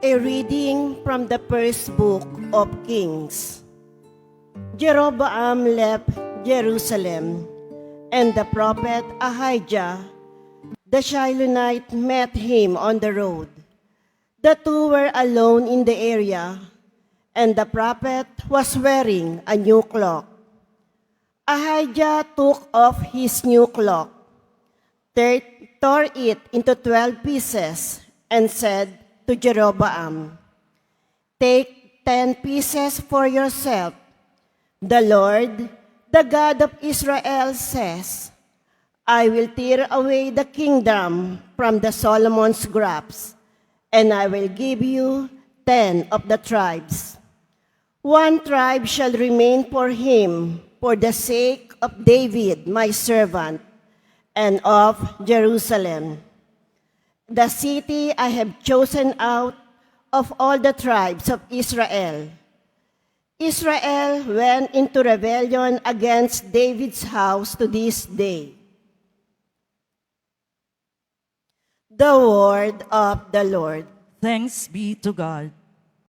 A reading from the first book of Kings. Jeroboam left Jerusalem, and the prophet Ahijah, the Shilonite, met him on the road. The two were alone in the area, and the prophet was wearing a new cloak. Ahijah took off his new cloak, tore it into 12 pieces, and said to Jeroboam, "Take 10 pieces for yourself. The Lord, the God of Israel, says, I will tear away the kingdom from the Solomon's grasp, and I will give you 10 of the tribes. 1 tribe shall remain for him for the sake of David, my servant, and of Jerusalem, the city I have chosen out of all the tribes of Israel." Israel went into rebellion against David's house to this day. The word of the Lord. Thanks be to God.